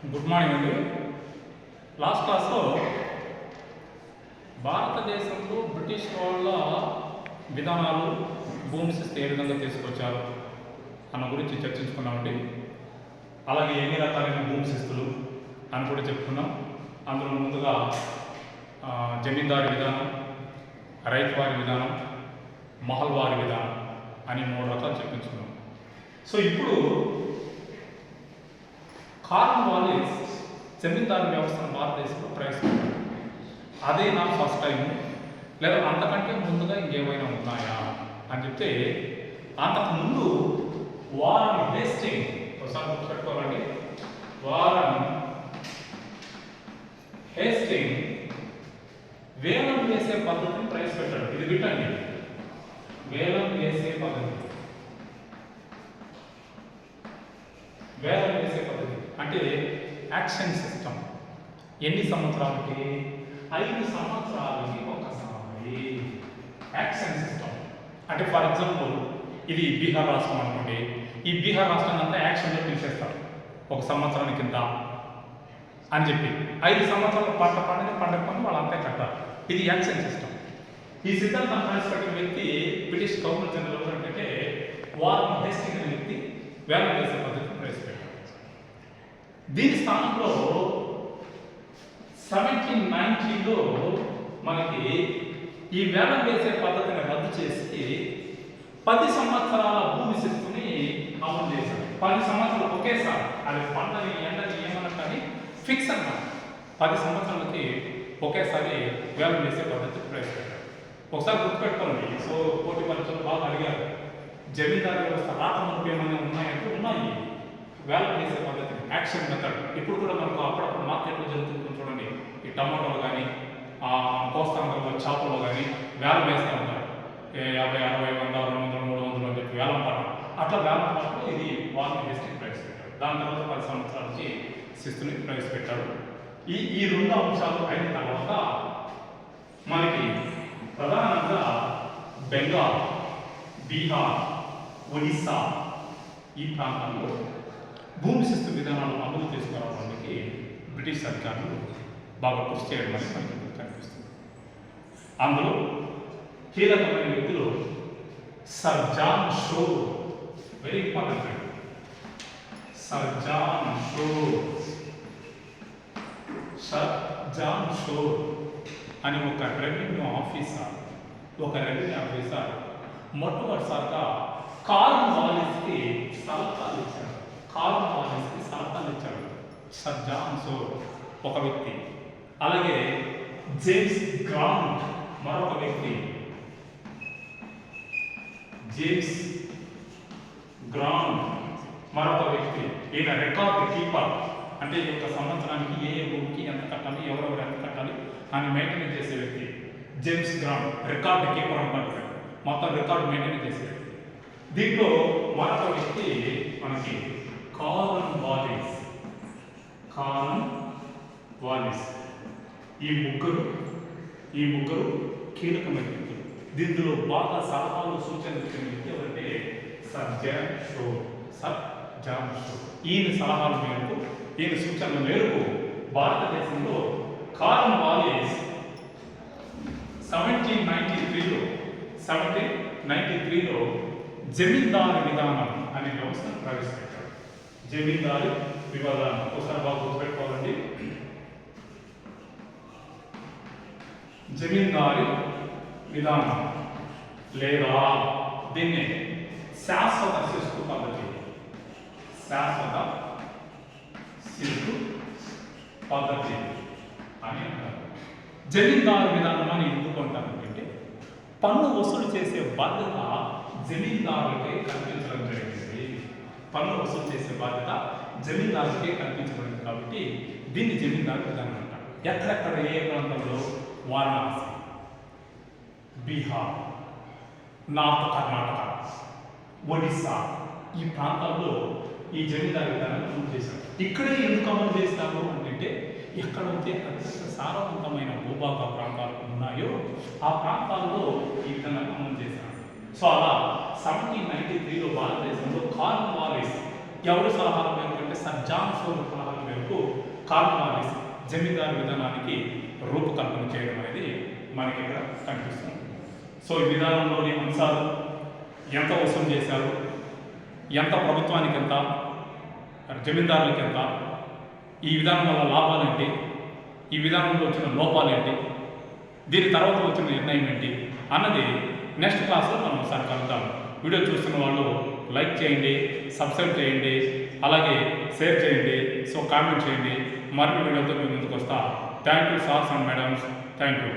Good morning అండి. Last క్లాస్లో భారతదేశంలో బ్రిటిష్ వాళ్ళ విధానాలు భూమి శిస్తు ఏ విధంగా తీసుకొచ్చారు అన్న గురించి చర్చించుకున్నామండి. అలాగే ఎన్ని రకాలైన భూమి శిస్తులు అని కూడా చెప్పుకున్నాం. అందులో ముందుగా జమీందారీ విధానం, రైతువారి విధానం, మహల్వారి విధానం అని 3 రకాలు చెప్పించుకున్నాం. సో ఇప్పుడు కార్న్వాలిస్ జమీందారు వ్యవస్థను భారతదేశంలో ప్రవేశపెట్టారు. అదే నా ఫస్ట్ టైం, లేదా అంతకంటే ముందుగా ఇంకేమైనా ఉన్నాయా అని చెప్తే, అంతకుముందు వారన్ హేస్టింగ్, ఒకసారి గుర్తుపెట్టుకోవాలండి, వారన్ హేస్టింగ్ వేలం వేసే పద్ధతిని ప్రవేశపెట్టాడు. ఇది విట్టండి, వేలం వేసే పద్ధతి. వేలం వేసే పద్ధతి అంటే యాక్షన్ సిస్టమ్. ఎన్ని సంవత్సరాలకి? 5 సంవత్సరాలకి ఒకసారి యాక్షన్ సిస్టమ్. అంటే ఫర్ ఎగ్జాంపుల్ ఇది బీహార్ రాష్ట్రం అనుకోండి, ఈ బీహార్ రాష్ట్రాన్ని అంతా యాక్షన్లో పిలిచేస్తారు ఒక సంవత్సరానికి కింద అని చెప్పి 5 సంవత్సరాలు పండగ వాళ్ళంతా కట్టారు. ఇది యాక్షన్ సిస్టమ్. ఈ సిద్ధాంతం ప్రవేశపెట్టిన వ్యక్తి బ్రిటిష్ గవర్నర్ జనరల్ ఏంటంటే వారన్ హేస్టింగ్స్ అనే వ్యక్తి వేలం వేసే పద్ధతిని ప్రవేశపెట్టారు. దీని స్థానంలో 1790లో మనకి ఈ వేలం వేసే పద్ధతిని రద్దు చేసి 10 సంవత్సరాల భూమి శిస్తుని అమలు చేశారు. 10 సంవత్సరాలు ఒకేసారి, అది పంటని ఎండని ఏమన్నా కానీ ఫిక్స్ అన్నమాట. 10 సంవత్సరాలకి ఒకేసారి వేలం వేసే పద్ధతి ప్రవేశపెట్టారు. ఒకసారి గుర్తుపెట్టుకోండి. సో పోటీ పరీక్షలు బాగా అడిగారు, జమీందారు వ్యవస్థ రాకముందు ఏమైనా ఉన్నాయంటే ఉన్నాయి. వేలం వేసే పద్ధతి యాక్షన్ మెథడ్ ఇప్పుడు కూడా మనకు అప్పుడప్పుడు మార్కెట్లో జరుగుతుంది చూడండి. ఈ టమాటోలు కానీ కోస్తాంధ్రలో చేపలు కానీ వేలం వేస్తూ ఉంటారు. 50, 60, 100, 200, 300 అని చెప్పి వేలం పాట. అట్లా వేలం పాటలో ఇది వారన్ హేస్టింగ్స్ ప్రవేశపెట్టాడు. దాని తర్వాత 10 సంవత్సరాలకి శిస్తుని ప్రవేశపెట్టాడు. ఈ 2 అంశాలు అయిన తర్వాత మనకి ప్రధానంగా బెంగాల్, బీహార్, ఒడిస్సా ఈ ప్రాంతాల్లో భూమి శిస్తు విధానాలు అమలు తీసుకురావడానికి బ్రిటిష్ అధికారులు బాగా కృషి చేయడం అనేది మనకి కనిపిస్తుంది. అందులో కీలకమైన వ్యక్తులు sir John Shore, very important అండి. సర్ జాన్ షో అని ఒక రెవెన్యూ ఆఫీసర్ మొట్టమొదటిసారిగా కార్న్వాలిస్కి సలహాలు ఇచ్చాడు. సర్ జాన్ షో ఒక వ్యక్తి, అలాగే జేమ్స్ గ్రాంట్ మరొక వ్యక్తి. ఈయన రికార్డ్ కీపర్, అంటే ఈ యొక్క సంవత్సరానికి ఏ భూమికి ఎంత కట్టాలి, ఎవరెవరు ఎంత కట్టాలి అని మెయింటైన్ చేసే వ్యక్తి జేమ్స్ గ్రాంట్. రికార్డ్ కీపర్ అంటారు, మొత్తం రికార్డు మెయింటైన్ చేసే వ్యక్తి. దీంట్లో మరొక వ్యక్తి మనకి కార్న్వాలిస్. ఈ ముగ్గురు కీలకమైన వ్యక్తులు. దీంట్లో బాగా సలహాలు సూచనలు ఇచ్చిన వ్యక్తి ఎవరంటే సర్ జాన్ షో. ఈయన సలహాల మేరకు, ఈయన సూచనల మేరకు భారతదేశంలో కార్న్వాలిస్ 1793లో జమీందారీ విధానం అనే వ్యవస్థను ప్రవేశపెట్టాడు. జమీందారీ విధానం ఒకసారి బాగా గుర్తుపెట్టుకోవాలండి. జమీందారీ విధానం లేదా దీన్ని శాశ్వత శిస్తు పద్ధతి అని అంటారు. జమీందారు విధానం అని ఎందుకు అంటారంటే పన్ను వసూలు చేసే బాధ్యత జమీందారులకే కల్పించడం జరిగింది. కల్పించబడింది కాబట్టి దీన్ని జమీందారు విధానం అంటారు. ఎక్కడెక్కడ ఏ ప్రాంతంలో? వారణాసి, బీహార్, నార్త్ కర్ణాటక, ఒడిస్సా ఈ ప్రాంతాల్లో ఈ జమీందారు విధానాన్ని అమలు చేశారు. ఇక్కడే ఎందుకు అమలు చేస్తారు అంటే ఎక్కడైతే అత్యంత సారవంతమైన భూభాగ ప్రాంతాలు ఉన్నాయో ఆ ప్రాంతాల్లో ఈ విధానాన్ని అమలు చేశారు. సో అలా 1793లో భారతదేశంలో కార్న్వాలిస్ ఎవరి సలహాల మేరకు అంటే సర్ జాన్ షో సలహాల మేరకు వరకు కార్నవాలిస్ జమీందారు విధానానికి రూపకల్పన చేయడం అనేది మనకి ఇక్కడ కనిపిస్తుంది. సో ఈ విధానంలోని అంశాలు ఎంత వసూలు చేశారు, ఎంత ప్రభుత్వానికి ఎంత, జమీందారులకి ఎంత, ఈ విధానం వల్ల లాభాలేంటి, ఈ విధానంలో వచ్చిన లోపాలేంటి, దీని తర్వాత వచ్చిన నిర్ణయం ఏంటి అన్నది నెక్స్ట్ క్లాస్లో మనం ఒకసారి కలుద్దాం. వీడియో చూస్తున్న వాళ్ళు లైక్ చేయండి, సబ్స్క్రైబ్ చేయండి, అలాగే షేర్ చేయండి, సో కామెంట్ చేయండి. మరిన్ని వీడియోతో మీ ముందుకు వస్తా. Thank you sirs and madams, thank you.